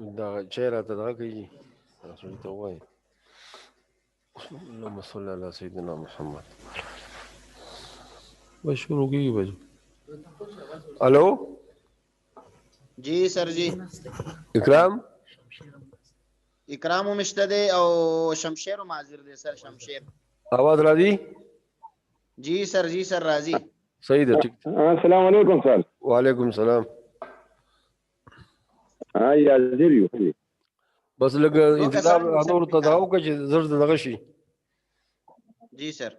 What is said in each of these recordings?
دا چای راته دغه کوي سړي ته ووایي اللهم صل علی سیدنا محمد بس شروع کیږي بھائی. ہلو جی سر جی اکرام اکرام مشته دی او شمشیر حاضر دی سر. شمشیر آواز راځي؟ جی سر راضی. صحیح ده ٹھیک. السلام علیکم سر. وعلیکم السلام. ہاں یہ حاضر یو بس لږ انتظار نور ته دا وکړه چې زر دغه شي. جی سر.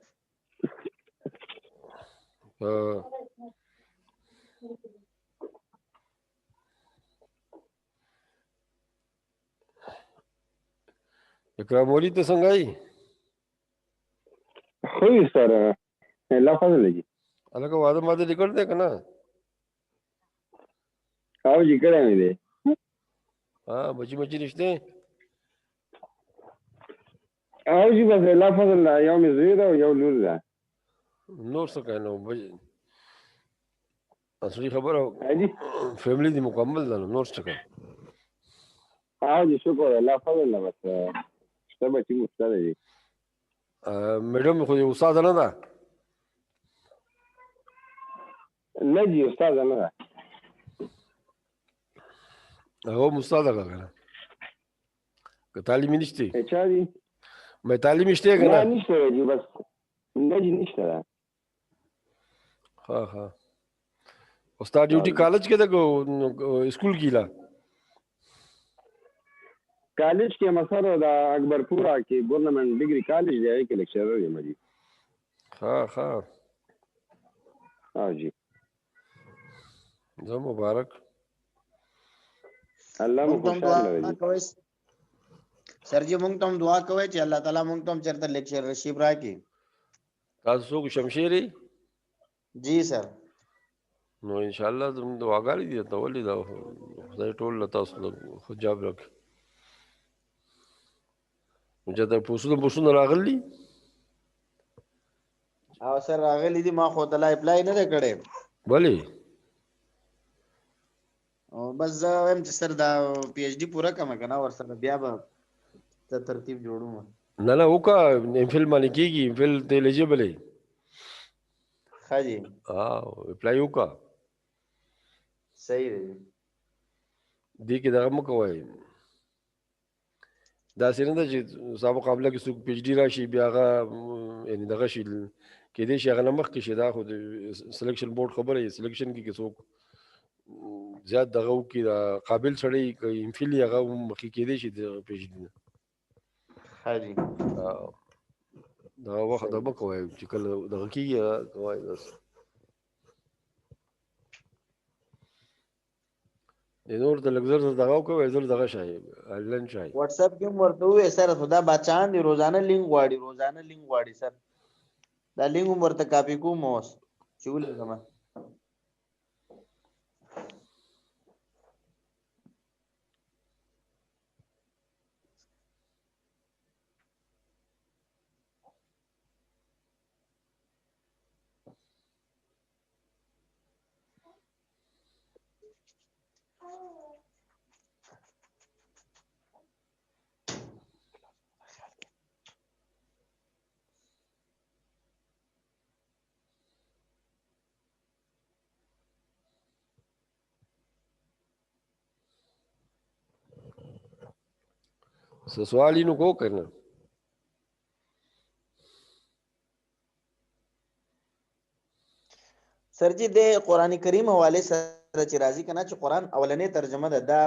اکرام ولی ته څنګه ای؟ خو سر الله فضل جی. الګ واده ماده لیکل دی کنه؟ او جی کړه مې دی. ها بچی نشته؟ او جی بس الله فضل یو مې زوی دا یو لور ده. نور څه کوي نو اصلي خبره فیملی دی مکمل ده نور څه کوي؟ او جی شکر الله فضل بس څه بچی مستره دي. میډم خو یو استاد نه ده؟ نه جی استاد نه ده. هغه استاد ده کنه؟ که تعلیمي نشته؟ چا دي؟ مې تعلیمي شته کنه؟ نه نشته جی بس نه جی نشته. ها ها استاد ډیوټي کالج کې ده کو اسکول کې لا؟ کالج کې مسره د اکبرپورا کې ګورنمنت ډیګري کالج دی کې لیکچرر یم جی. ها ها ها جی زه مبارک. الله مو خوشاله کوي سر جی. مونږ ته دعا کوي چې الله تعالی مونږ ته چرته لیکچر نصیب راکړي. تاسو څوک شمشیری؟ جی سر. نو ان شاء الله زموږ دعاګانې دي ته ولې دا خدای ټول تاسو له حجاب راکړي. چې دا پوسونه راغلي؟ او سر راغلي دي ما خو ته لا اپلای نه کړې. بلې او بس زه وایم چې سر دا پی ایچ ډي پوره کړم کنه ور سره بیا به ته ترتیب جوړوم. نه نه وکړه ایم فل باندې کېږي. ایم فل ته ایلیجبل یې؟ ښه جی اپلای وکړه. صحیح دی. دې کې دغه مه کوئ داسې نه ده چې ستا مقابله کې څوک پی ایچ ډي راشي بیا هغه یعنې دغه شي کېدای شي هغه نه مخکې شي. دا خو د سلیکشن بورډ خبره یې. سلیکشن کې که څوک زیات دغه وکړي دا قابل سړی که ایم فل یې هغه مخکې کېدای شي د پی ایچ ډي نه. ښه جی دغه وخت مه کوئ چې کله دغه کېږي هغه کوئ بس. نور ته لږ زر دغه وکړئ زر دغه شئ آنلاین شئ. واټس اپ کې ورته وې سر خدا بچان دي روزانه لینک غواړي سر. دا لینک ورته کاپی کوم اوس چې ولګم. څه سوال یې نو کو کنه؟ سر جی د قران کریم حواله سره چې راځي کنه چې قران اولنې ترجمه ده دا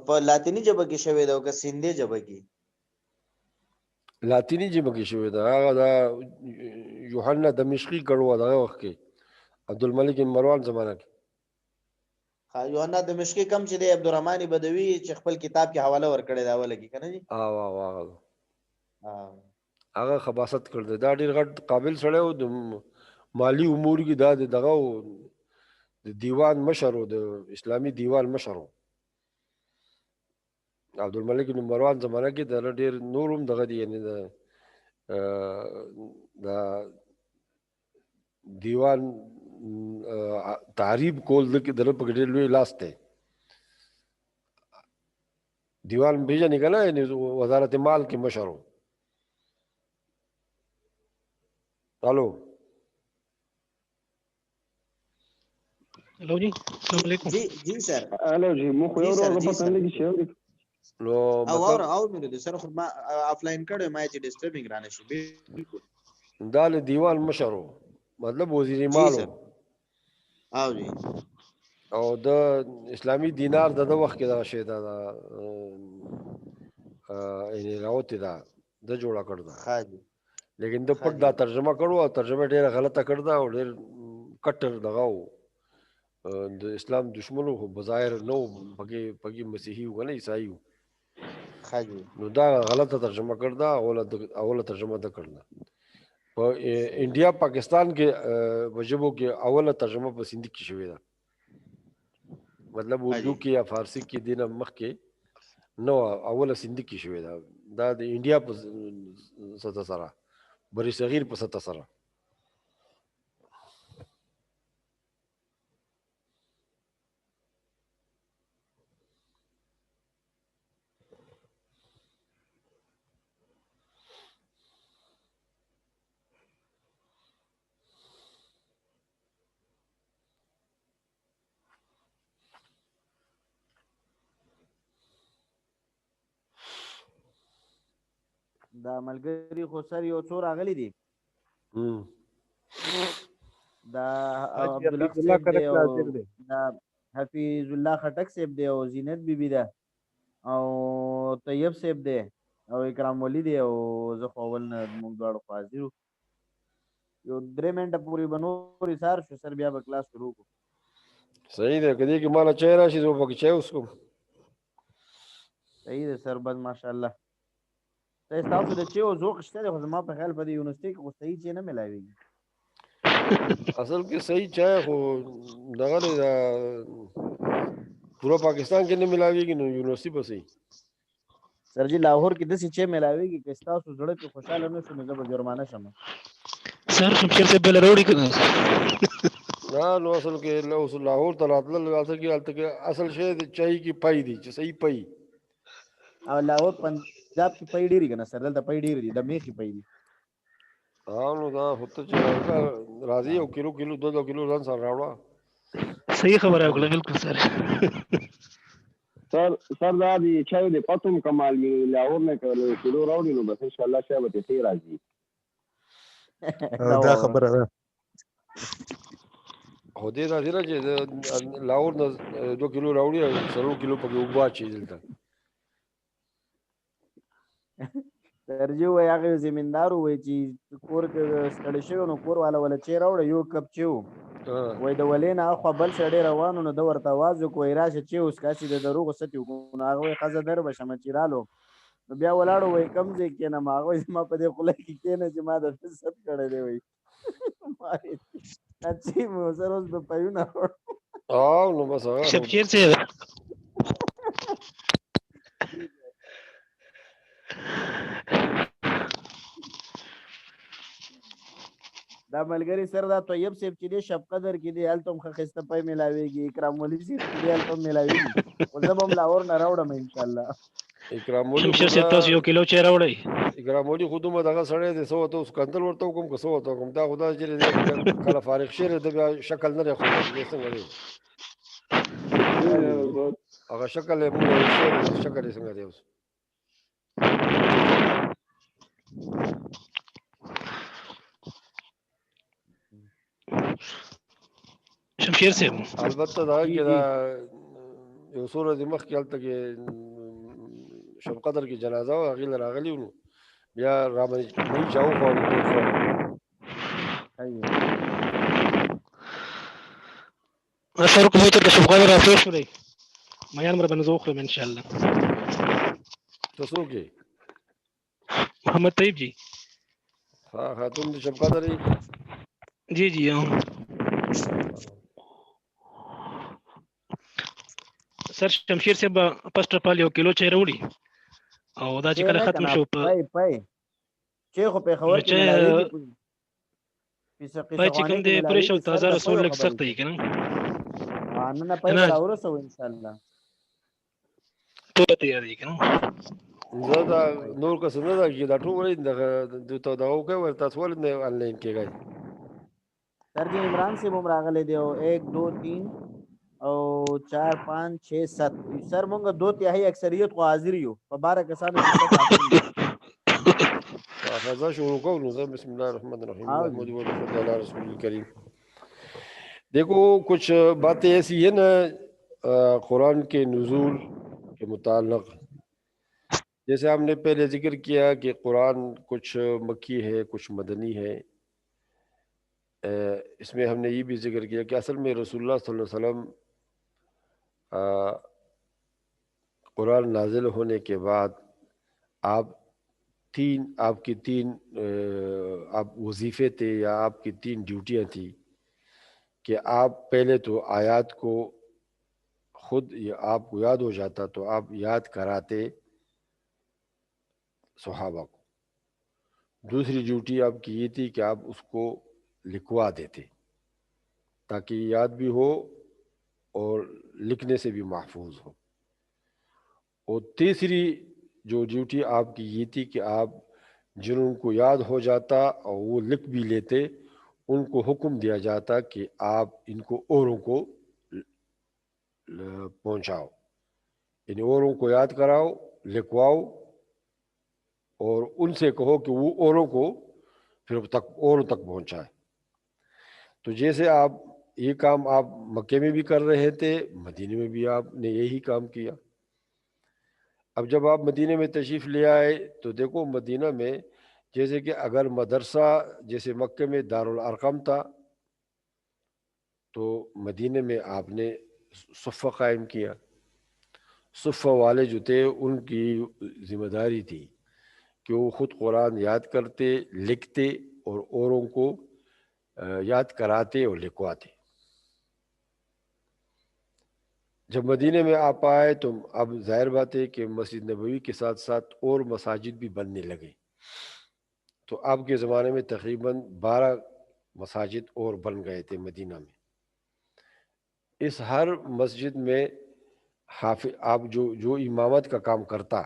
په لاتینی ژبه کې شوی ده او که سیندي ژبه کې؟ لاتینی ژبه کې شوی ده. هغه دا یوحنا دمشقي کړو دغه وخت کې عبدالملک مروان زمانه کې. یوحنا دمشقي کم چې د عبدالرحمن بدوی چې خپل کتاب کې حواله ورکړی دا ولګي کنه جی. هغه خباست کړ دی. دا ډېر غټ قابل سړی و. د مالی امور کې دا دغه د دیوان مشر و د اسلامي دیوان مشر و عبدالملک مروان زمانه کې. دا ډېر نور هم دغه دی یعنې د دیوان تعریب کول د په ډېر لوی لاس دی. دیوان پیژنې که نه یعنې وزارت مال کې مشر و. الو ہلو جی السلام علیکم. جی سر الو جی مو خو یو جی سر، ورځ جی پته سر. لګی چې یو نو او مطلب او مې د سره خو ما افلاین کړو ما چې ډیسټربینګ رانه شي بالکل. دا له دیوان مشر و مطلب وزیر جی مال و. سر. او جی او د اسلامی دینار د وخت کې دا شی دا یعنې راوتې ده د جوړه کړ ده ښه جی لیکن د ښه پټ جی. دا ترجمه کړو او ترجمه ډېره غلطه کړ ده او ډېر کټر دغه و د اسلام دشمن و خو بظاهر نه و پکې مسیحي و که نه عیسائی و ښه جی نو دا غلطه ترجمه کړ ده اوله ترجمه ده کړ ده په انډیا پاکستان کې په ژبو کې اوله ترجمه په سندي کې شوې ده مطلب اردو کې یا فارسی کې دینه مخکې نو اوله سندي کې شوې ده دا د انډیا په سطح سره بری صغیر په سطح سره دا ملګری خو سر یو څو راغلی دي دا عبدالحق صاحب دی او دا حفیظ الله خټک صاحب دی او زینت بیبي ده او طیب صاحب دی او اکرام ولی دی او زه خو اول نه موږ دواړو خو حاضر یو 3 منټه پورې به نور ایثار شو سر بیا به کلاس شروع کړو صحیح ده که دې کې ماله چای راشي زه به پکې چای وڅښم صحیح ده سر بس ماشاءالله ستاسو د چیو ذوق شته دی خو زما په خیال په دې یونیورسټۍ کې خو صحیح چای نه میلاویږي اصل کې صحیح چای خو دغه دی دا پورا پاکستان کې نه ملاویږي نو یونیورسټي به صحیح سر جی لاهور کې داسې چای میلاویږي که ستاسو زړه پې خوشحاله نه شو نو زه به جرمانه شم سر شمشیر صاحب بل راوړي که نه نه نو اصل کې اوس لاهور ته راتلل اصل کې اصل شی د چای کې پای دی چې صحیح پای او لاهور پنجاب کې پای ډېرې که نه سر دلته پای ډېرې دي د میخې پای دي نو دا خو ته چې راځي یو کیلو 2 کیلو ځان سره راوړه صحیح خبره وکړه بالکل سر سر دا دی چای د پتم کمال می لاهور نه کولو کیلو راوړي نو بس ان شاء الله چای به ته راځي دا خبره ده خو دې راځي چې لاهور نه 2 کیلو راوړي او 3 کیلو پکې اوبه اچي دلته سرجی وای هغه زمیندار وای چې کور کې ستړی شوی نو کور والا ولا چای راوړه یو کپ چای وای د ولې نه اخوا بل سړی روانو نو د ورته آواز وکړو راشه چای وڅښاسې د دروغو ست یې وکړو نو هغه وایي ښځه در به شمه چې رالو نو بیا ولاړو وایي کم ځای کښېنم هغه وایي زما په دې خوله کې کښېنه چې ما د ده ست کړی دی وایي دا چای مې سر اوس به پایونه او نو بس هغه شمشیر صاحب دا ملګری سر دا طیب صاحب چې دی شب قدر کې دی هلته هم ښه ښایسته پی میلاویږي اکرام ولي صاحب چې دی هلته هم میلاویږي خو زه به هم لاهور نه راوړم انشاءالله اکرام ولي شمشیر صاحب تاسو یو کیلو چای راوړئ اکرام ولي خو دومره دغه سړی دی څه ورته اوس کنتل ورته وکړم که څه ورته وکړم دا خو دا چې دی کله فارغ شوی دی بیا شکل نه دی ښودلی څنګه دی هغه شکل یې موږ شکل یې څنګه دی اوس شمشیر صاحب البته دا کې دا یو څو ورځې مخکې هلته کې شب قدر کې جنازه وه هغې له راغلي نو بیا راباندې نه چا وخوړل سر کوم تر د شب قدر راتلو شولئ میان مر باندې زه وخورم انشاءالله ته څوک یې محمد طیب جی خاتون د شب قدر یې جی جی سر شمشیر صاحب first of all you kilo چای راوړي او دا چې کله ختم شو په پای چای خو په خبر کې پای چې کوم دی پرې شو تازه رسول لږ سخت دی کنه نه پای راورسو ان شاء الله ټول تیاری کنه زه دا نور کس نه دا چې دا ټول د ته دا او کوي ورته ټول نه آنلاین کېږي. سر جی عمران سے بم راغلے دیو 1 2 3 او 4 5 6 7 سر مونږ 2/3 اکثریت خو حاضر یو په 12 کسانو کې 7 حاضر یو. فضا شروع کو نو بسم اللہ الرحمن الرحیم محمد علی رسول الکریم. دیکھو کچھ باتیں ایسی ہیں نا قرآن کے نزول کے متعلق، جیسے ہم نے پہلے ذکر کیا کہ قرآن کچھ مکی ہے کچھ مدنی ہے. اس میں ہم نے یہ بھی ذکر کیا کہ اصل میں رسول اللہ صلی اللہ علیہ وسلم قرآن نازل ہونے کے بعد آپ کی تین آپ وظیفے تھے یا آپ کی 3 ڈیوٹیاں تھیں کہ آپ پہلے تو آیات کو خود آپ کو یاد ہو جاتا تو آپ یاد کراتے صحابہ کو. دوسری ڈیوٹی آپ کی یہ تھی کہ آپ اس کو لکھوا دیتے تاکہ یاد بھی ہو اور لکھنے سے بھی محفوظ ہو. اور تیسری جو ڈیوٹی آپ کی یہ تھی کہ آپ جنہوں کو یاد ہو جاتا اور وہ لکھ بھی لیتے ان کو حکم دیا جاتا کہ آپ ان کو اوروں کو پہنچاؤ، یعنی اوروں کو یاد کراؤ لکھواؤ اور ان سے کہو کہ وہ اوروں کو پھر اوروں تک پہنچائے. تو جیسے آپ یہ کام آپ مکے میں بھی کر رہے تھے مدینے میں بھی آپ نے یہی کام کیا. اب جب آپ مدینہ میں تشریف لے آئے تو دیکھو مدینہ میں جیسے کہ اگر مدرسہ جیسے مکے میں دارالارقم تھا تو مدینہ میں آپ نے صفہ قائم کیا. صفہ والے جو تھے ان کی ذمہ داری تھی کہ وہ خود قرآن یاد کرتے لکھتے اور اوروں کو یاد کراتے اور لکھواتے. جب مدینہ میں آپ آئے تو اب ظاہر بات ہے کہ مسجد نبوی کے ساتھ ساتھ اور مساجد بھی بننے لگے. تو آپ کے زمانے میں تقریباً 12 مساجد اور بن گئے تھے مدینہ میں. اس ہر مسجد میں حافظ آپ جو امامت کا کام کرتا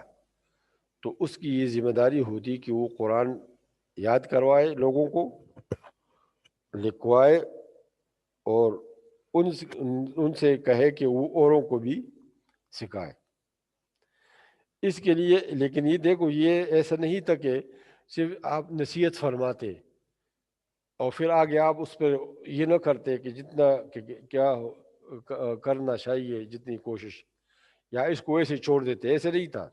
تو اس کی یہ ذمہ داری ہوتی کہ وہ قرآن یاد کروائے لوگوں کو لکھوائے اور ان سے کہے کہ وہ اوروں کو بھی سکھائے. اس کے لیے لیکن یہ دیکھو یہ ایسا نہیں تھا کہ صرف آپ نصیحت فرماتے اور پھر آگے آپ اس پہ یہ نہ کرتے کہ جتنا کیا کرنا چاہیے جتنی کوشش یا اس کو ایسے چھوڑ دیتے. ایسے نہیں تھا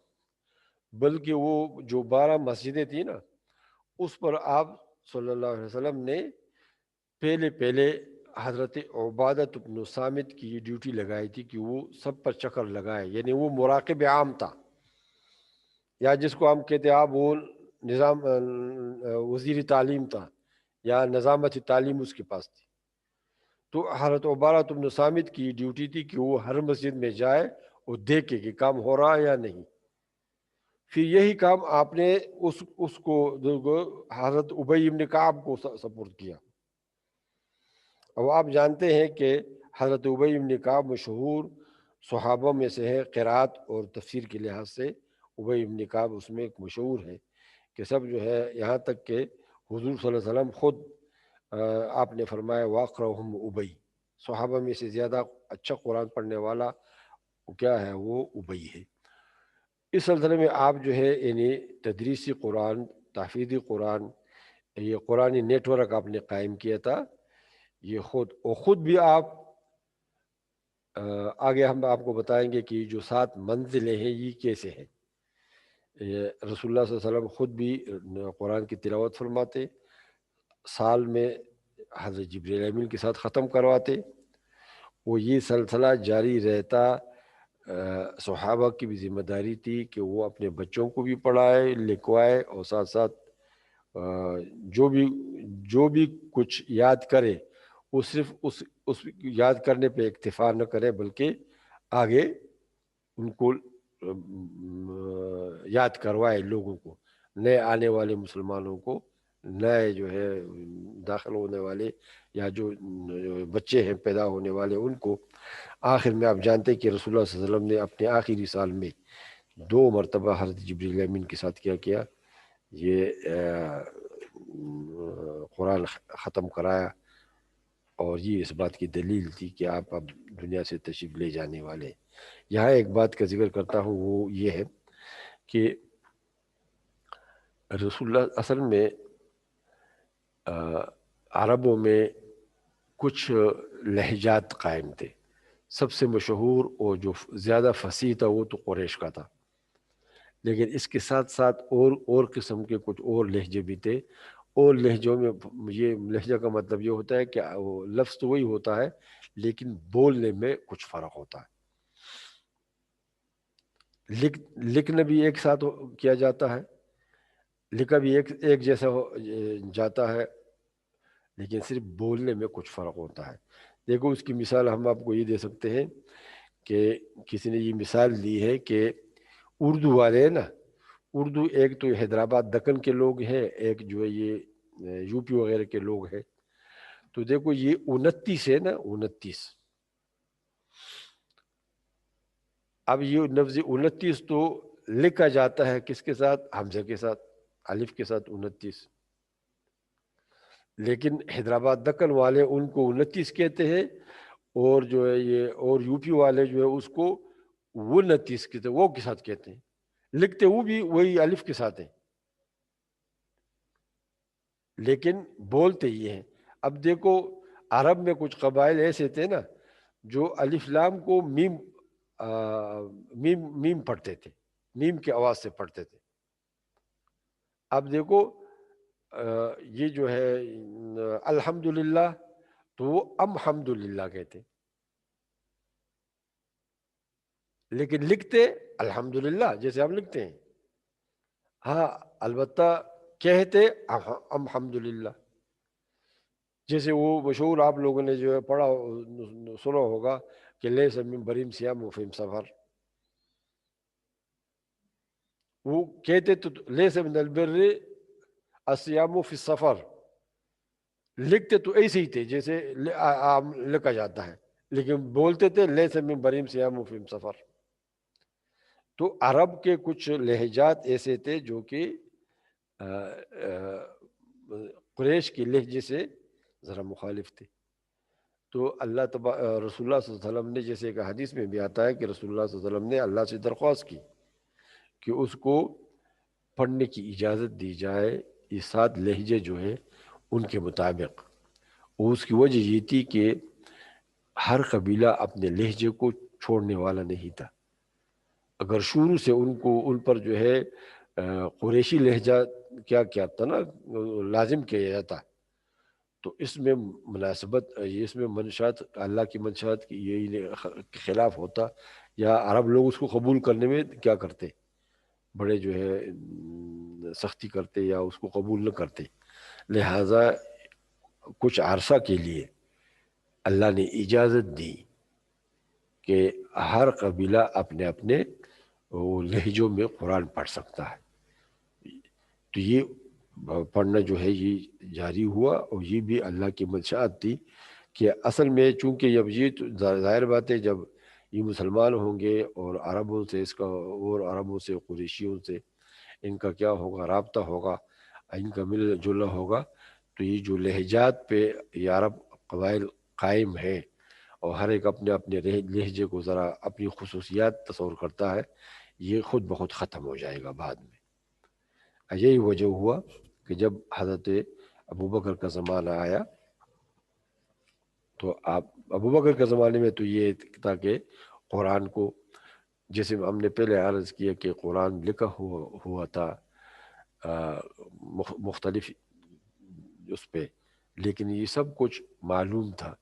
بلکہ وہ جو 12 مسجدیں تھیں نا اس پر آپ صلی اللہ علیہ وسلم نے پہلے حضرت عبادۃ بن صامت کی یہ ڈیوٹی لگائی تھی کہ وہ سب پر چکر لگائے، یعنی وہ مراقب عام تھا یا جس کو ہم کہتے ہیں آپ وہ نظام وزیر تعلیم تھا یا نظامت تعلیم اس کے پاس تھی. تو حضرت عبادۃ بن صامت کی ڈیوٹی تھی کہ وہ ہر مسجد میں جائے اور دیکھے کہ کام ہو رہا ہے یا نہیں. پھر یہی کام آپ نے اس کو حضرت ابی بن کعب کو سپورٹ کیا. اب آپ جانتے ہیں کہ حضرت ابی بن کعب مشہور صحابہ میں سے ہے قرات اور تفسیر کے لحاظ سے. ابی بن کعب اس میں ایک مشہور ہے کہ سب جو ہے یہاں تک کہ حضور صلی اللہ علیہ وسلم خود آپ نے فرمایا واقرہم ابی، صحابہ میں سے زیادہ اچھا قرآن پڑھنے والا کیا ہے وہ ابی ہے. اس سلسلے میں آپ جو ہے یعنی تدریسی قرآن تحفیظی قرآن یہ قرآنی نیٹ ورک آپ نے قائم کیا تھا. یہ خود بھی آپ آگے ہم آپ کو بتائیں گے کہ جو 7 منزلیں ہیں یہ کیسے ہیں. رسول اللہ صلی اللہ علیہ وسلم خود بھی قرآن کی تلاوت فرماتے، سال میں حضرت جبریل امین کے ساتھ ختم کرواتے، وہ یہ سلسلہ جاری رہتا. صحابہ کی بھی ذمہ داری تھی کہ وہ اپنے بچوں کو بھی پڑھائے لکھوائے اور ساتھ ساتھ جو بھی کچھ یاد کرے وہ صرف اس یاد کرنے پہ اکتفا نہ کرے بلکہ آگے ان کو یاد کروائے، لوگوں کو نئے آنے والے مسلمانوں کو نئے جو ہے داخل ہونے والے یا جو بچے ہیں پیدا ہونے والے ان کو آخر میں آپ جانتے کہ رسول اللہ صلی اللہ علیہ وسلم نے اپنے آخری سال میں 2 مرتبہ حضرت جبریل امین کے ساتھ کیا کیا یہ قرآن ختم کرایا، اور یہ اس بات کی دلیل تھی کہ آپ اب دنیا سے تشریف لے جانے والے ہیں۔ یہاں ایک بات کا ذکر کرتا ہوں، وہ یہ ہے کہ رسول اللہ اصل میں عربوں میں کچھ لہجات قائم تھے، سب سے مشہور اور جو زیادہ فصیح تھا وہ تو قریش کا تھا، لیکن اس کے ساتھ ساتھ اور قسم کے کچھ اور لہجے بھی تھے، اور لہجوں میں یہ لہجہ کا مطلب یہ ہوتا ہے کہ وہ لفظ تو وہی ہوتا ہے لیکن بولنے میں کچھ فرق ہوتا ہے، لکھنا بھی ایک ساتھ کیا جاتا ہے، لکھا بھی ایک جیسا جاتا ہے، لیکن صرف بولنے میں کچھ فرق ہوتا ہے۔ دیکھو اس کی مثال ہم آپ کو یہ دے سکتے ہیں کہ کسی نے یہ مثال دی ہے کہ اردو والے نا، اردو ایک تو حیدرآباد دکن کے لوگ ہیں، ایک جو ہے یہ یو پی وغیرہ کے لوگ ہیں، تو دیکھو یہ 29 ہے نا، 29، اب یہ لفظ 29 تو لکھا جاتا ہے کس کے ساتھ؟ حمزہ کے ساتھ، الف کے ساتھ 29، لیکن حیدرآباد دکن والے ان کو 29 کہتے ہیں، اور جو ہے یہ اور یو پی والے جو ہے اس کو وہ 29 کہتے ہیں، وہ کے ساتھ کہتے ہیں، لکھتے وہ بھی وہی الف کے ساتھ ہیں لیکن بولتے یہ ہیں۔ اب دیکھو عرب میں کچھ قبائل ایسے تھے نا جو الف لام کو میم پڑھتے تھے، میم کی آواز سے پڑھتے تھے۔ اب دیکھو یہ جو ہے الحمدللہ تو وہ الحمدللہ کہتے، لیکن لکھتے الحمدللہ جیسے ہم لکھتے ہیں، ہاں البتہ کہتے الحمدللہ، جیسے وہ مشہور آپ لوگوں نے جو ہے پڑھا سنا ہوگا کہ لیس من بریم صیام فی سفر، وہ کہتے تو لیس من البر الصیام فی السفر، لکھتے تو ایسے ہی تھے جیسے لکھا جاتا ہے، لیکن بولتے تھے لیس من بریم صیام فی سفر۔ تو عرب کے کچھ لہجات ایسے تھے جو کہ قریش کے لہجے سے ذرا مخالف تھے، تو اللہ رسول اللہ صلی اللہ علیہ وسلم نے، جیسے ایک حدیث میں بھی آتا ہے کہ رسول اللہ صلی اللہ علیہ وسلم نے اللہ سے درخواست کی کہ اس کو پڑھنے کی اجازت دی جائے یہ 7 لہجے جو ہیں ان کے مطابق، اور اس کی وجہ یہ تھی کہ ہر قبیلہ اپنے لہجے کو چھوڑنے والا نہیں تھا، اگر شروع سے ان پر جو ہے قریشی لہجہ کیا تھا نا لازم کیا جاتا، تو اس میں مناسبت، اس میں منشات اللہ کی منشات کی یہی خلاف ہوتا، یا عرب لوگ اس کو قبول کرنے میں کیا کرتے، بڑے جو ہے سختی کرتے یا اس کو قبول نہ کرتے، لہٰذا کچھ عرصہ کے لیے اللہ نے اجازت دی کہ ہر قبیلہ اپنے اپنے لہجوں میں قرآن پڑھ سکتا ہے، تو یہ پڑھنا جو ہے یہ جاری ہوا، اور یہ بھی اللہ کی منشاءت تھی کہ اصل میں چونکہ جب یہ ظاہر بات ہے جب یہ مسلمان ہوں گے اور عربوں سے اور عربوں سے قریشیوں سے ان کا کیا ہوگا، رابطہ ہوگا، ان کا مل جل ہوگا، تو یہ جو لہجات پہ یہ عرب قبائل قائم ہیں اور ہر ایک اپنے اپنے لہجے کو ذرا اپنی خصوصیات تصور کرتا ہے، یہ خود بخود ختم ہو جائے گا بعد میں۔ یہی وجہ ہوا کہ جب حضرت ابوبکر کا زمانہ آیا تو ابوبکر کے زمانے میں تو یہ تھا کہ قرآن کو، جیسے ہم نے پہلے عرض کیا کہ قرآن لکھا ہوا تھا مختلف اس پہ، لیکن یہ سب کچھ معلوم تھا۔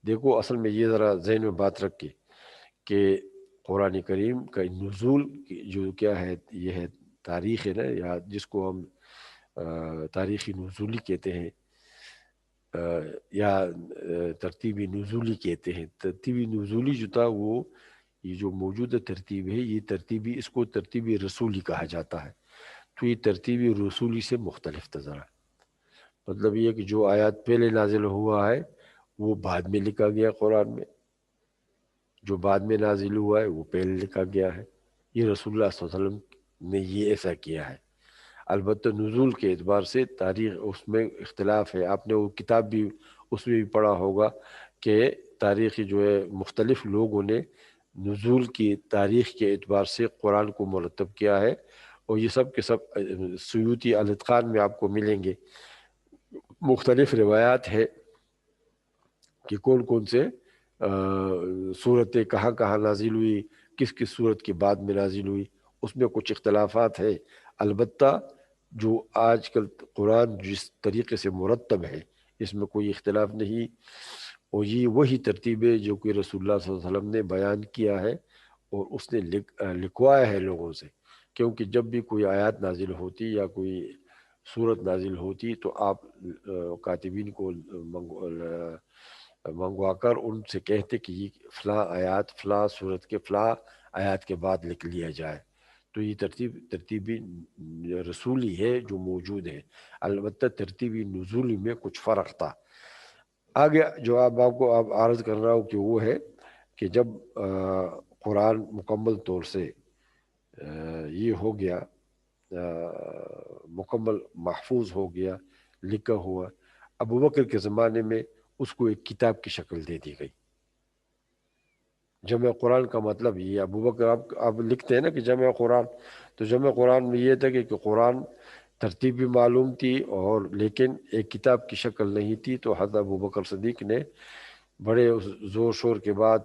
دیکھو اصل میں یہ ذرا ذہن میں بات رکھ کے کہ قرآن کریم کا نزول جو کیا ہے، یہ ہے تاریخ ہے نا، یا جس کو ہم تاریخی نزولی کہتے ہیں یا ترتیبی نزولی کہتے ہیں۔ ترتیبی نزولی جو تھا وہ یہ جو موجودہ ترتیب ہے، یہ ترتیبی، اس کو ترتیبی رسولی کہا جاتا ہے، تو یہ ترتیبی رسولی سے مختلف تھا ذرا، مطلب یہ کہ جو آیات پہلے نازل ہوا ہے وہ بعد میں لکھا گیا قرآن میں، جو بعد میں نازل ہوا ہے وہ پہلے لکھا گیا ہے۔ یہ رسول اللہ صلی اللہ علیہ وسلم نے یہ ایسا کیا ہے۔ البتہ نزول کے اعتبار سے تاریخ اس میں اختلاف ہے، آپ نے وہ کتاب بھی اس میں بھی پڑھا ہوگا کہ تاریخی جو ہے مختلف لوگوں نے نزول کی تاریخ کے اعتبار سے قرآن کو مرتب کیا ہے، اور یہ سب کے سب سیوطی الاتقان میں آپ کو ملیں گے۔ مختلف روایات ہے کہ کون کون سے صورتیں کہاں کہاں نازل ہوئی، کس کس صورت کے بعد میں نازل ہوئی، اس میں کچھ اختلافات ہے۔ البتہ جو آج کل قرآن جس طریقے سے مرتب ہے اس میں کوئی اختلاف نہیں، اور یہ وہی ترتیب ہے جو کہ رسول اللہ صلی اللہ علیہ وسلم نے بیان کیا ہے اور اس نے لکھوایا ہے لوگوں سے۔ کیونکہ جب بھی کوئی آیات نازل ہوتی یا کوئی صورت نازل ہوتی تو آپ کاتبین کو منگوا کر ان سے کہتے کہ یہ فلاں آیات فلاں صورت کے فلاں آیات کے بعد لکھ لیا جائے۔ تو یہ ترتیبی رسولی ہے جو موجود ہے، البتہ ترتیبی نزولی میں کچھ فرق تھا۔ آگے جو آپ کو عرض کر رہا ہوں کہ وہ ہے کہ جب قرآن مکمل طور سے یہ ہو گیا، مکمل محفوظ ہو گیا، لکھا ہوا، ابو بکر کے زمانے میں اس کو ایک کتاب کی شکل دے دی گئی۔ جمع قرآن کا مطلب یہ ابو بکر آپ لکھتے ہیں نا کہ جمع قرآن، تو جمع قرآن میں یہ تھا کہ قرآن ترتیب بھی معلوم تھی اور لیکن ایک کتاب کی شکل نہیں تھی، تو حضرت ابو بکر صدیق نے بڑے زور شور کے بعد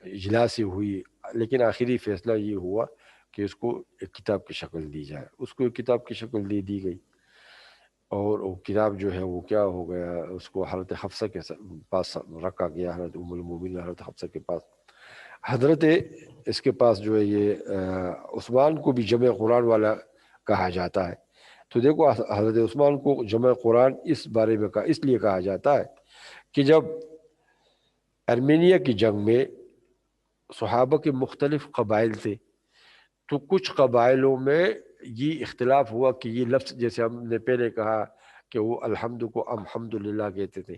اجلاسی ہوئی، لیکن آخری فیصلہ یہ ہوا کہ اس کو ایک کتاب کی شکل دی جائے۔ اس کو ایک کتاب کی شکل دے دی گئی، اور وہ کتاب جو ہے وہ کیا ہو گیا، اس کو حضرت حفصہ کے پاس رکھا گیا، حضرت ام المومنین حضرت حفصہ کے پاس۔ حضرت اس کے پاس جو ہے یہ عثمان کو بھی جمع قرآن والا کہا جاتا ہے۔ تو دیکھو حضرت عثمان کو جمع قرآن اس بارے میں اس لیے کہا جاتا ہے کہ جب ارمینیا کی جنگ میں صحابہ کے مختلف قبائل تھے، تو کچھ قبائلوں میں یہ اختلاف ہوا کہ یہ لفظ جیسے ہم نے پہلے کہا کہ وہ الحمد کو الحمدللہ کہتے تھے،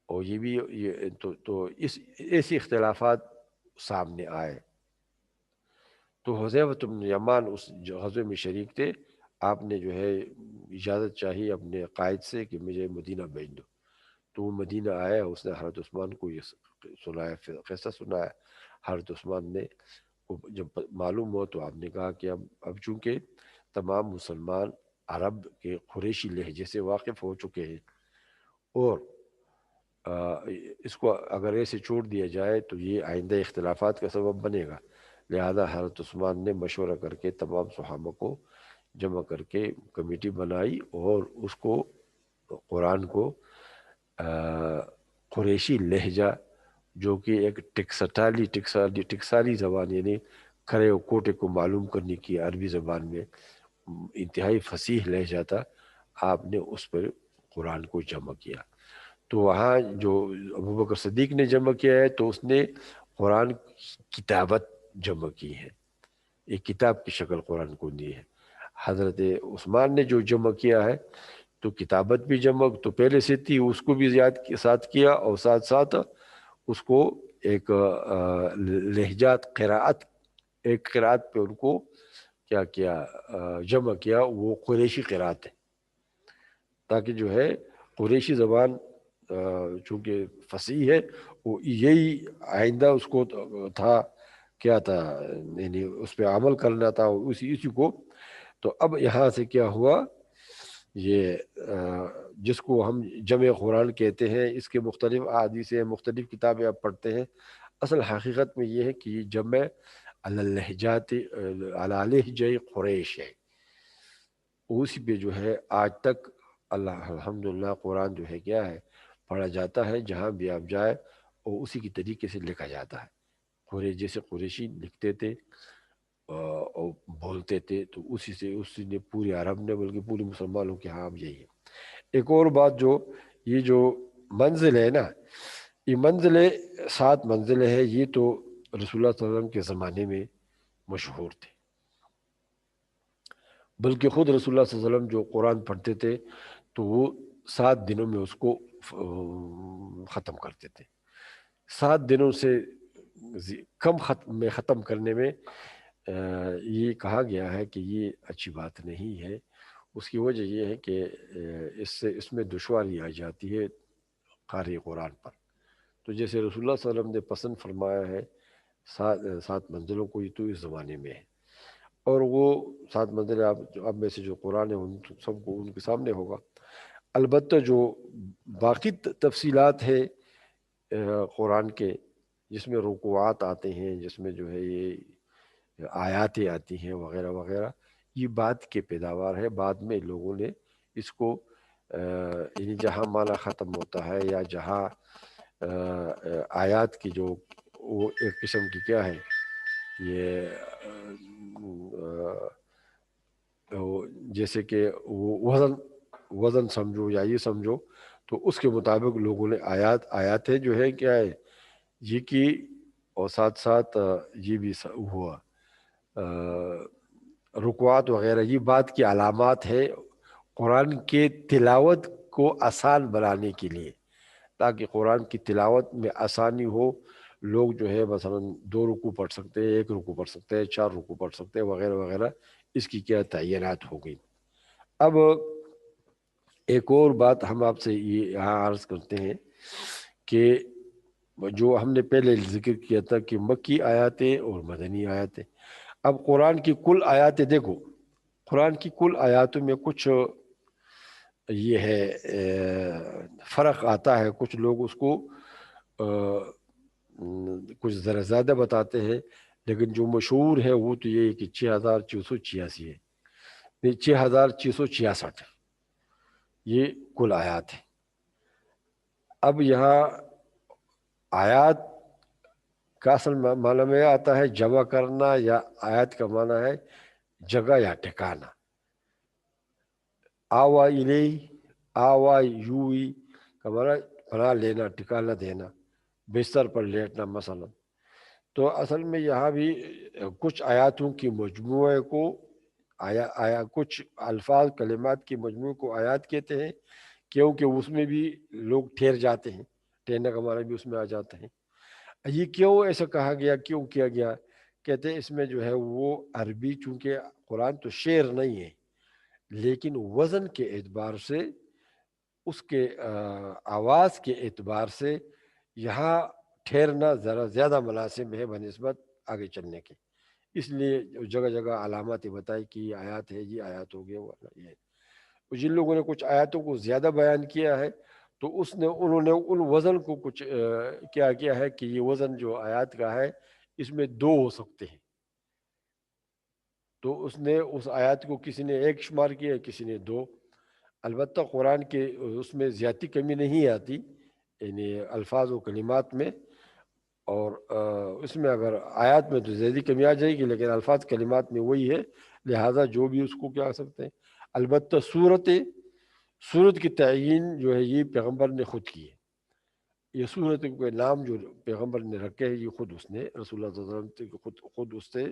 اور یہ بھی تو ایسی اختلافات سامنے آئے۔ تو حذیفہ بن یمان اس غزوے میں شریک تھے، آپ نے جو ہے اجازت چاہی اپنے قائد سے کہ مجھے مدینہ بھیج دو، تو وہ مدینہ آیا، اس نے حضرت عثمان کو یہ سنایا، قصہ سنایا۔ حضرت عثمان نے جب معلوم ہوا تو آپ نے کہا کہ اب چونکہ تمام مسلمان عرب کے قریشی لہجے سے واقف ہو چکے ہیں، اور اس کو اگر ایسے چھوڑ دیا جائے تو یہ آئندہ اختلافات کا سبب بنے گا، لہذا حضرت عثمان نے مشورہ کر کے تمام صحابہ کو جمع کر کے کمیٹی بنائی، اور اس کو قرآن کو قریشی لہجہ جو کہ ایک ٹکسالی زبان، یعنی کھڑے و کوٹے کو معلوم کرنے کی عربی زبان میں انتہائی فصیح لہجہ تھا، آپ نے اس پر قرآن کو جمع کیا۔ تو وہاں جو ابو بکر صدیق نے جمع کیا ہے تو اس نے قرآن کی کتابت جمع کی ہے، ایک کتاب کی شکل قرآن کو دی ہے۔ حضرت عثمان نے جو جمع کیا ہے تو کتابت بھی جمع تو پہلے سے تھی، اس کو بھی ساتھ کیا، اور ساتھ ساتھ اس کو ایک لہجات ایک قرات پہ ان کو کیا کیا جمع کیا، وہ قریشی قرات ہے، تاکہ جو ہے قریشی زبان چونکہ فصیح ہے، وہ یہی آئندہ اس کو تھا کیا تھا، یعنی اس پہ عمل کرنا تھا اسی کو۔ تو اب یہاں سے کیا ہوا، یہ جس کو ہم جمع قرآن کہتے ہیں، اس کے مختلف احادیث ہیں، مختلف کتابیں آپ پڑھتے ہیں، اصل حقیقت میں یہ ہے کہ یہ جمع علی لہجہ قریش ہے، اسی پہ جو ہے آج تک الحمدللہ قرآن جو ہے کیا ہے پڑھا جاتا ہے، جہاں بھی آپ جائے اور اسی کی طریقے سے لکھا جاتا ہے، جیسے قریشی لکھتے تھے اور بولتے تھے، تو اسی نے پوری عرب نے بلکہ پوری مسلمانوں کے ہاں یہی ہے۔ ایک اور بات، جو یہ جو منزل ہے نا، یہ منزل 7 منزل ہے، یہ تو رسول اللہ صلی اللہ علیہ وسلم کے زمانے میں مشہور تھے، بلکہ خود رسول اللہ صلی اللہ علیہ وسلم جو قرآن پڑھتے تھے تو وہ 7 دنوں میں اس کو ختم کرتے تھے. 7 دنوں سے کم میں ختم کرنے میں یہ کہا گیا ہے کہ یہ اچھی بات نہیں ہے. اس کی وجہ یہ ہے کہ اس میں دشواری آ جاتی ہے قاری قرآن پر. تو جیسے رسول اللہ صلی اللہ علیہ وسلم نے پسند فرمایا ہے 7 منزلوں کو، یہ تو اس زمانے میں ہے، اور وہ 7 منزلیں اب میں سے جو قرآن ہے ان سب کو ان کے سامنے ہوگا. البتہ جو باقی تفصیلات ہے قرآن کے، جس میں رکوعات آتے ہیں، جس میں جو ہے یہ آیاتیں آتی ہیں وغیرہ وغیرہ، یہ بات کے پیداوار ہے. بعد میں لوگوں نے اس کو یعنی جہاں معنی ختم ہوتا ہے یا جہاں آیات کی جو وہ ایک قسم کی کیا ہے یہ جیسے کہ وزن سمجھو یا یہ سمجھو، تو اس کے مطابق لوگوں نے آیاتیں جو ہے کیا ہے یہ کی، اور ساتھ ساتھ یہ بھی ہوا رکوعات وغیرہ، یہ بات کی علامات ہے قرآن کے تلاوت کو آسان بنانے کے لیے، تاکہ قرآن کی تلاوت میں آسانی ہو. لوگ جو ہے مثلا 2 رکوع پڑھ سکتے ہیں، 1 رکوع پڑھ سکتے ہیں، 4 رکوع پڑھ سکتے ہیں وغیرہ وغیرہ، اس کی کیا تعینات ہو گئی. اب ایک اور بات ہم آپ سے یہ یہاں عرض کرتے ہیں کہ جو ہم نے پہلے ذکر کیا تھا کہ مکی آیاتیں اور مدنی آیاتیں. اب قرآن کی کل آیاتیں دیکھو، قرآن کی کل آیاتوں میں کچھ یہ ہے فرق آتا ہے. کچھ لوگ اس کو کچھ ذرا زیادہ بتاتے ہیں، لیکن جو مشہور ہے وہ تو یہ ہے کہ 6686 ہے، 6666 یہ کل آیات ہے. اب یہاں آیات کا اصل معنی میں آتا ہے جمع کرنا، یا آیات کا معنی ہے جگہ یا ٹھکانہ. آوا الی، آوا یوئی کا معنی پناہ لینا، ٹھکانہ دینا، بستر پر لیٹنا مثلا. تو اصل میں یہاں بھی کچھ آیاتوں کی مجموعے کو کچھ الفاظ کلمات کی مجموعے کو آیات کہتے ہیں، کیونکہ اس میں بھی لوگ ٹھہر جاتے ہیں، ٹھہرنے کا معنی بھی اس میں آ جاتا ہے. یہ کیوں ایسا کہا گیا، کیوں کیا گیا؟ کہتے ہیں اس میں جو ہے وہ عربی، چونکہ قرآن تو شعر نہیں ہے، لیکن وزن کے اعتبار سے، اس کے آواز کے اعتبار سے یہاں ٹھہرنا ذرا زیادہ مناسب ہے بنسبت آگے چلنے کے. اس لیے جگہ جگہ علامات بتائی کہ یہ آیات ہے، یہ آیات ہو گیا والا یہ. جن لوگوں نے کچھ آیاتوں کو زیادہ بیان کیا ہے تو انہوں نے ان وزن کو کچھ کیا ہے کہ یہ وزن جو آیات کا ہے اس میں 2 ہو سکتے ہیں. تو اس نے اس آیات کو کسی نے 1 شمار کیا، کسی نے 2. البتہ قرآن کے اس میں زیادتی کمی نہیں آتی، یعنی الفاظ و کلمات میں، اور اس میں اگر آیات میں تو زیادتی کمی آ جائے گی، لیکن الفاظ کلمات میں وہی ہے، لہٰذا جو بھی اس کو کیا کر سکتے ہیں. البتہ سورت کی تعیین جو ہے یہ پیغمبر نے خود کی ہے. یہ سورت کے نام جو پیغمبر نے رکھے ہیں یہ خود اس نے، رسول اللہ صلی اللہ علیہ وسلم خود اس سے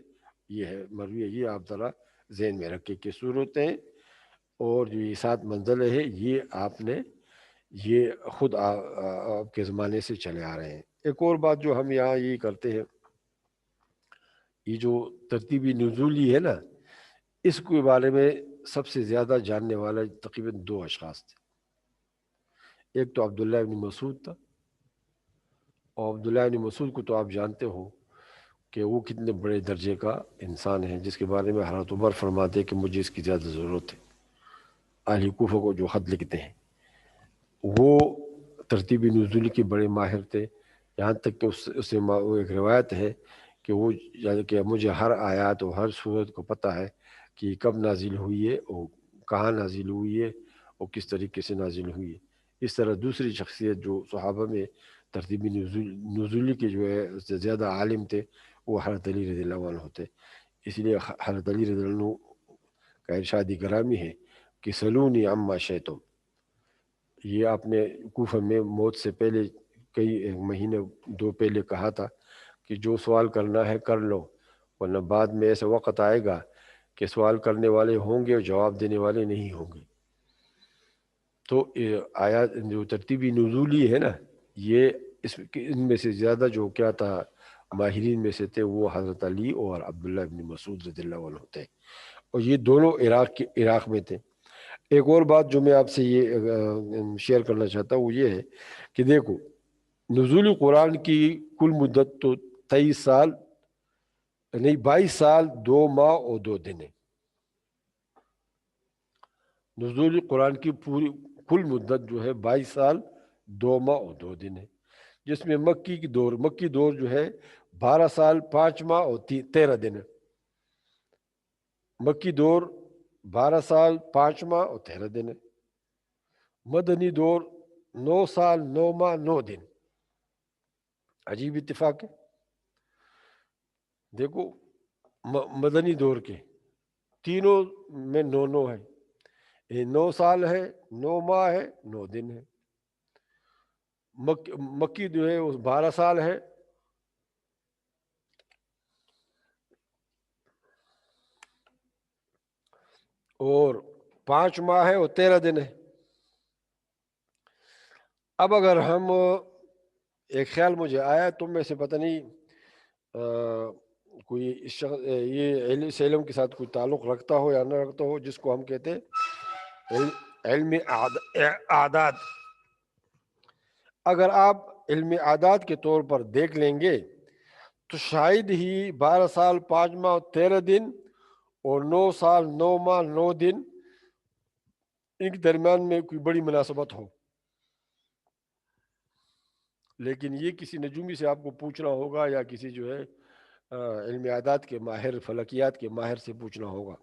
یہ ہے مروی ہے. یہ آپ ذرا ذہن میں رکھے کہ صورتیں اور جو یہ 7 منزلیں ہیں یہ آپ نے یہ خود آپ کے زمانے سے چلے آ رہے ہیں. ایک اور بات جو ہم یہاں یہ کرتے ہیں، یہ جو ترتیبی نزولی ہے نا، اس کے بارے میں سب سے زیادہ جاننے والا تقریباً 2 اشخاص تھے. ایک تو عبداللہ ابن مسعود تھا، اور عبداللہ ابن مسعود کو تو آپ جانتے ہو کہ وہ کتنے بڑے درجے کا انسان ہے، جس کے بارے میں حضرت عمر فرماتے کہ مجھے اس کی زیادہ ضرورت ہے. اہل کوفہ کو جو خط لکھتے ہیں وہ ترتیبی نزول کے بڑے ماہر تھے. یہاں تک کہ اس سے ایک روایت ہے کہ وہ کہ مجھے ہر آیات اور ہر صورت کو پتہ ہے کہ کب نازل ہوئی ہے اور کہاں نازل ہوئی ہے اور کس طریقے سے نازل ہوئی ہے. اس طرح دوسری شخصیت جو صحابہ میں ترتیبی نزولی کے جو ہے اس سے زیادہ عالم تھے وہ حضرت علی رضی اللہ عنہ ہوتے. اس لیے حضرت علی رضی اللہ عنہ کا ارشاد گرامی ہے کہ سلونی عما شئتم. یہ آپ نے کوفہ میں موت سے پہلے کئی مہینے 2 پہلے کہا تھا کہ جو سوال کرنا ہے کر لو، ورنہ بعد میں ایسا وقت آئے گا کہ سوال کرنے والے ہوں گے اور جواب دینے والے نہیں ہوں گے. تو آیات جو ترتیبی نزولی ہے نا، یہ ان میں سے زیادہ جو کیا تھا ماہرین میں سے تھے وہ حضرت علی اور عبداللہ ابن مسعود رضی اللہ عنہ تھے، اور یہ دونوں عراق میں تھے۔ ایک اور بات جو میں آپ سے یہ شیئر کرنا چاہتا ہوں وہ یہ ہے کہ دیکھو نزول قرآن کی کل مدت تو 23 سال نہیں 22 سال 2 ماہ اور 2 دن ہے۔ نزول قرآن کی پوری کل مدت جو ہے 22 سال 2 ماہ اور 2 دن ہے، جس میں مکی دور جو ہے 12 سال 5 ماہ اور 13 دن ہے۔ مکی دور 12 سال 5 ماہ اور 13 دن ہے۔ مدنی دور 9 سال 9 ماہ 9 دن۔ عجیب اتفاق ہے، دیکھو مدنی دور کے تینوں میں 9 ہے، 9 سال ہے 9 ماہ ہے 9 دن ہے۔ مکی جو ہے 12 سال ہے اور 5 ماہ ہے اور 13 دن ہے۔ اب اگر ہم ایک خیال مجھے آیا، تم میں سے پتہ نہیں کوئی یہ اس علم کے ساتھ کوئی تعلق رکھتا ہو یا نہ رکھتا ہو، جس کو ہم کہتے ہیں علم اعداد۔ اگر آپ علم اعداد کے طور پر دیکھ لیں گے تو شاید ہی 12 سال 5 ماہ اور 13 دن اور 9 سال 9 ماہ 9 دن ان کے درمیان میں کوئی بڑی مناسبت ہو، لیکن یہ کسی نجومی سے آپ کو پوچھنا ہوگا یا کسی جو ہے علم اعداد کے ماہر فلکیات کے ماہر سے پوچھنا ہوگا۔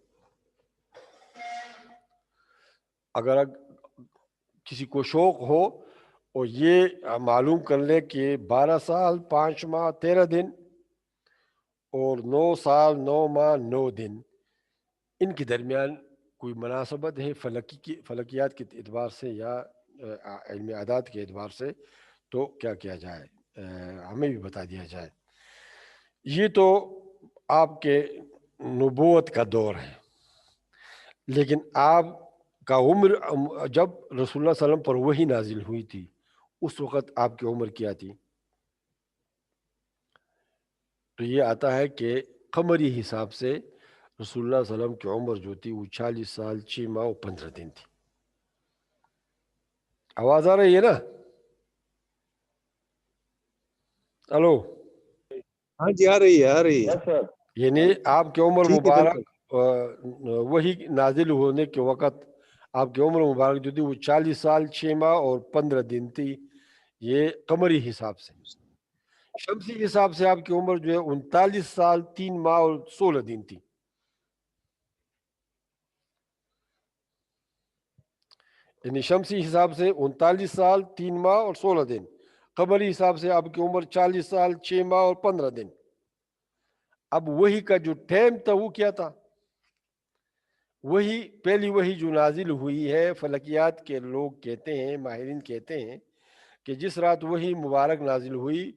اگر کسی کو شوق ہو اور یہ معلوم کر لے کہ 12 سال 5 ماہ 13 دن اور 9 سال 9 ماہ 9 دن ان کے درمیان کوئی مناسبت ہے فلکیات کے اعتبار سے یا علم اعداد کے اعتبار سے، تو کیا کیا جائے، ہمیں بھی بتا دیا جائے۔ یہ تو آپ کے نبوت کا دور ہے، لیکن آپ کا عمر جب رسول اللہ صلی اللہ علیہ وسلم پر وحی نازل ہوئی تھی اس وقت آپ کی عمر کیا تھی؟ تو یہ آتا ہے کہ قمری حساب سے رسول اللہ صلی اللہ علیہ وسلم کی عمر جو تھی وہ 40 سال 6 ماہ اور 15 دن تھی۔ آواز آ رہی ہے نا؟ ہلو؟ ہاں جی آ رہی ہے۔ یعنی آپ کی عمر مبارک وہی نازل ہونے کے وقت آپ کی عمر مبارک جو تھی وہ 40 سال 6 ماہ اور 15 دن تھی، یہ قمری حساب سے۔ شمسی حساب سے آپ کی عمر جو ہے 39 سال 3 ماہ اور 16 دن تھی۔ یعنی شمسی حساب سے 39 سال 3 ماہ اور 16 دن، قمری حساب سے آپ کی عمر 40 سال 6 ماہ اور 15 دن۔ اب وہی کا جو ٹائم تھا وہ کیا تھا؟ وہی پہلی وہی جو نازل ہوئی ہے، فلکیات کے لوگ کہتے ہیں، ماہرین کہتے ہیں کہ جس رات وہی مبارک نازل ہوئی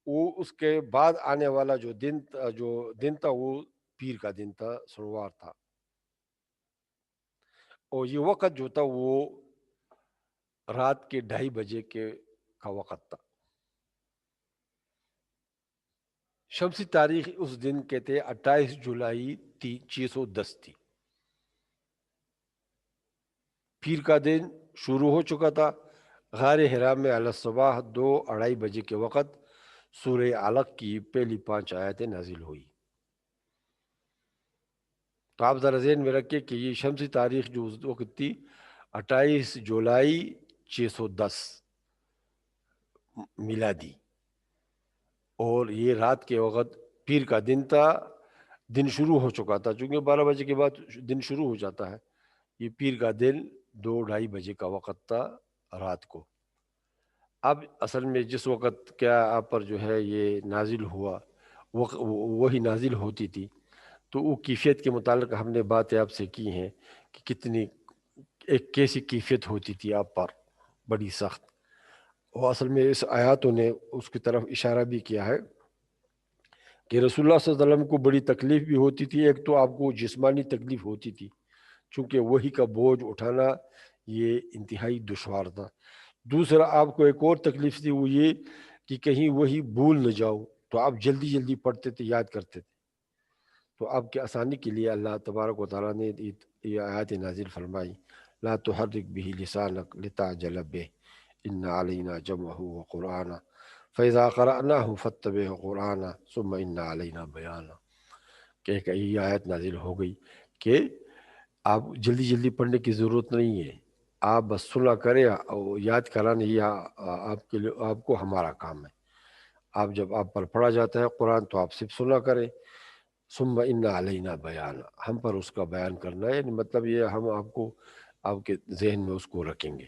وہ اس کے بعد آنے والا جو دن تھا وہ پیر کا دن تھا، سوموار تھا، اور یہ وقت جو تھا وہ رات کے 2:30 بجے کا وقت تھا۔ شمسی تاریخ اس دن کہتے ہیں 28 جولائی 610 تھی۔ پیر کا دن شروع ہو چکا تھا۔ غار حرا میں علی الصباح 2-2:30 بجے کے وقت سورہ علق کی پہلی 5 آیتیں نازل ہوئی۔ تو آپ ذرا ذہن میں رکھیں کہ یہ شمسی تاریخ جو اس وقت تھی 28 جولائی 610 میلادی، اور یہ رات کے وقت پیر کا دن تھا، دن شروع ہو چکا تھا، چونکہ 12 بجے کے بعد دن شروع ہو جاتا ہے۔ یہ پیر کا دن 2-2:30 بجے کا وقت تھا رات کو۔ اب اصل میں جس وقت کیا آپ پر جو ہے یہ نازل ہوا وہی نازل ہوتی تھی، تو وہ کیفیت کے متعلق ہم نے باتیں آپ سے کی ہیں کہ کتنی ایک کیسی کیفیت ہوتی تھی آپ پر، بڑی سخت۔ اور اصل میں اس آیاتوں نے اس کی طرف اشارہ بھی کیا ہے کہ رسول اللہ صلی اللہ علیہ وسلم کو بڑی تکلیف بھی ہوتی تھی۔ ایک تو آپ کو جسمانی تکلیف ہوتی تھی، چونکہ وہی کا بوجھ اٹھانا یہ انتہائی دشوار تھا. دوسرا آپ کو ایک اور تکلیف تھی، وہ یہ کہ کہیں وہی بھول نہ جاؤ، تو آپ جلدی جلدی پڑھتے تھے، یاد کرتے تھے. تو آپ کے آسانی کے لیے اللہ تبارک و تعالیٰ نے یہ آیات نازل فرمائی، لا تحرک به لسانک لتعجل به ان علینا جمعہ وقرآنہ فاذا قرأناہ فاتبع قرآنہ ثم ان علینا بیانہ. کہ یہ آیت نازل ہو گئی کہ آپ جلدی جلدی پڑھنے کی ضرورت نہیں ہے، آپ بس سنا کریں اور یاد کرانا یہ آپ کے لیے، آپ کو ہمارا کام ہے. آپ جب آپ پر پڑھا جاتا ہے قرآن تو آپ صرف سنا کریں. ثم ان علینا بیان، ہم پر اس کا بیان کرنا ہے، یعنی مطلب یہ ہم آپ کو آپ کے ذہن میں اس کو رکھیں گے.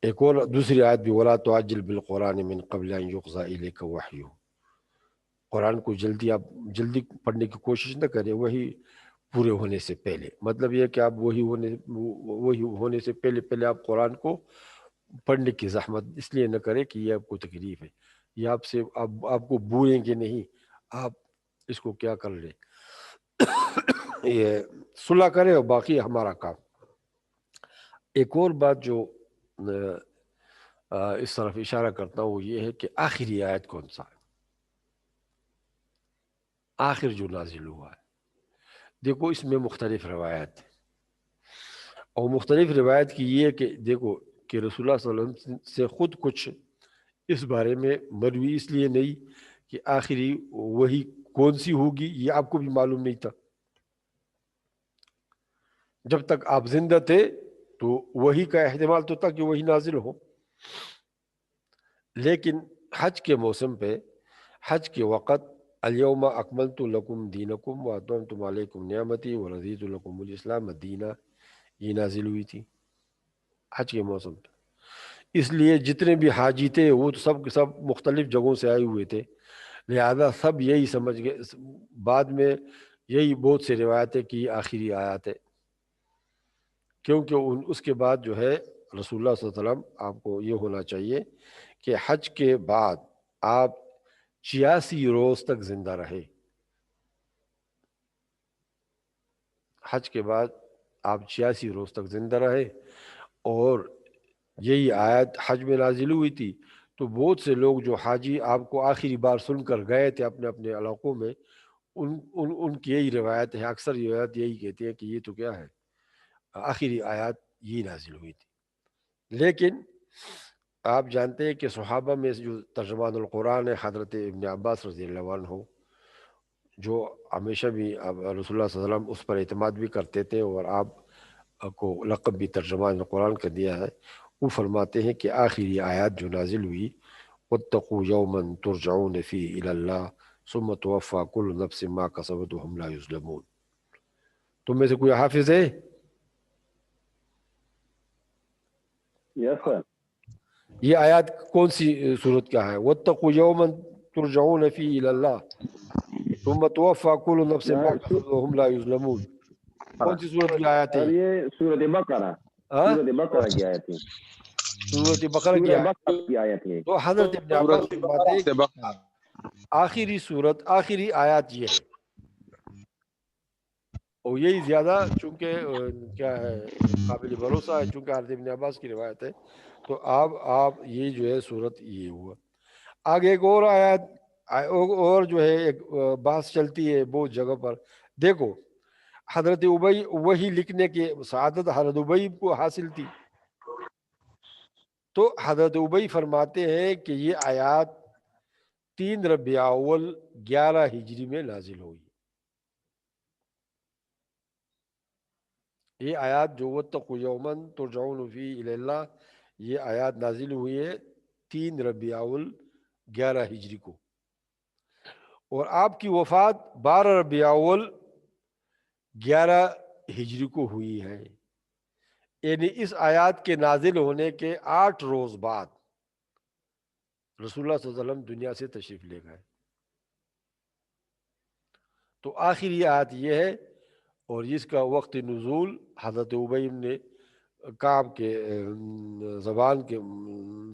ایک اور دوسری آیت بھی، ولا تعجل بالقرآن من قبل ان یقضى الیک وحیہ. قرآن کو جلدی پڑھنے کی کوشش نہ کریں وہی پورے ہونے سے پہلے. مطلب یہ کہ آپ وہی ہونے سے پہلے آپ قرآن کو پڑھنے کی زحمت اس لیے نہ کریں کہ یہ آپ کو تکلیف ہے، یہ آپ کو بھولیں گے نہیں، آپ اس کو کیا کر لیں، یہ صلح کرے اور باقی ہمارا کام. ایک اور بات جو اس طرف اشارہ کرتا ہوں وہ یہ ہے کہ آخری آیت کون سا ہے، آخر جو نازل ہوا ہے. دیکھو اس میں مختلف روایات ہیں، اور مختلف روایت کی یہ کہ دیکھو کہ رسول اللہ صلی اللہ علیہ وسلم سے خود کچھ اس بارے میں مروی اس لیے نہیں کہ آخری وہی کون سی ہوگی یہ آپ کو بھی معلوم نہیں تھا. جب تک آپ زندہ تھے تو وہی کا احتمال تو تھا کہ وہی نازل ہو. لیکن حج کے موسم پہ، حج کے وقت، الیوم اکملت لکم دینکم واتممت علیکم نعمتی ورضیت لکم الاسلام دینا، یہ نازل ہوئی تھی حج کے موسم پہ. اس لیے جتنے بھی حاجی تھے وہ تو سب کے سب مختلف جگہوں سے آئے ہوئے تھے، لہذا سب یہی سمجھ گئے. بعد میں یہی بہت سے روایتیں کہ یہ آخری آیات ہے، کیونکہ اس کے بعد جو ہے رسول اللہ صلی اللہ علیہ وسلم، آپ کو یہ ہونا چاہیے کہ حج کے بعد آپ 86 روز تک زندہ رہے. حج کے بعد آپ 86 روز تک زندہ رہے، اور یہی آیت حج میں نازل ہوئی تھی. تو بہت سے لوگ جو حاجی آپ کو آخری بار سن کر گئے تھے اپنے اپنے علاقوں میں، ان کی یہی روایت ہے، اکثر یہ روایت یہی کہتی ہے کہ یہ تو کیا ہے، آخری آیات یہ نازل ہوئی تھی. لیکن آپ جانتے ہیں کہ صحابہ میں جو ترجمان القرآن ہے حضرت ابن عباس رضی اللہ عنہ، جو ہمیشہ بھی رسول اللہ صلی اللہ علیہ وسلم اس پر اعتماد بھی کرتے تھے اور آپ کو لقب بھی ترجمان القرآن کا دیا ہے، وہ فرماتے ہیں کہ آخری آیات جو نازل ہوئی، واتقوا یوما ترجعون فیہ الی اللہ ثم توفی کل نفس ما کسبت وہم لا یظلمون. تم میں سے کوئی حافظ ہے؟ یس سر. یہ آیات کون سی صورت کا ہے؟ واتقوا یوما ترجعون فیہ الی اللہ ثم توفی کل نفس ما کسبت وہم لا یظلمون. کون سی صورت کی آیات ہے؟ سر یہ سورۃ بقرہ، سورۃ بقرہ کی آیت ہے. سورۃ بقرہ کی سورۃ آیت. بقرہ کی آیت ہے. تو حضرت ابن عباس فرماتے ہیں کہ آخری صورت، آخری آیات یہ ہے، اور یہی زیادہ چونکہ کیا ہے قابل بھروسہ ہے، چونکہ حضرت ابن عباس کی روایت ہے. تو آپ یہ جو ہے صورت یہ ہوا. آگے ایک اور آیات اور جو ہے ایک بحث چلتی ہے بہت جگہ پر. دیکھو حضرت ابی وہی لکھنے کی سعادت حضرت ابی کو حاصل تھی، تو حضرت ابی فرماتے ہیں کہ یہ آیات 3 ربیع اول 11 ہجری میں نازل ہوئی. یہ آیات جو واتقوا یوما ترجعون فیہ الی اللہ، یہ آیات نازل ہوئی ہے 3 ربیع اول 11 ہجری کو، اور آپ کی وفات 12 ربیع اول 11 ہجری کو ہوئی ہے. یعنی اس آیات کے نازل ہونے کے 8 روز بعد رسول اللہ صلی اللہ علیہ وسلم دنیا سے تشریف لے گئے. تو آخری آیت یہ ہے، اور اس کا وقت نزول حضرت ابی نے کعب کے زبان کے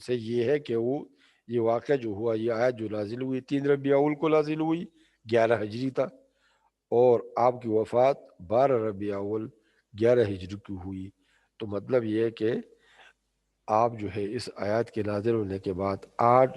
سے یہ ہے کہ وہ یہ واقعہ جو ہوا، یہ آیت جو نازل ہوئی 3 ربیع اول کو نازل ہوئی، 11 ہجری تھا، اور آپ کی وفات 12 ربیع اول 11 ہجری کی ہوئی. تو مطلب یہ ہے کہ آپ جو ہے اس آیات کے نازل ہونے کے بعد 8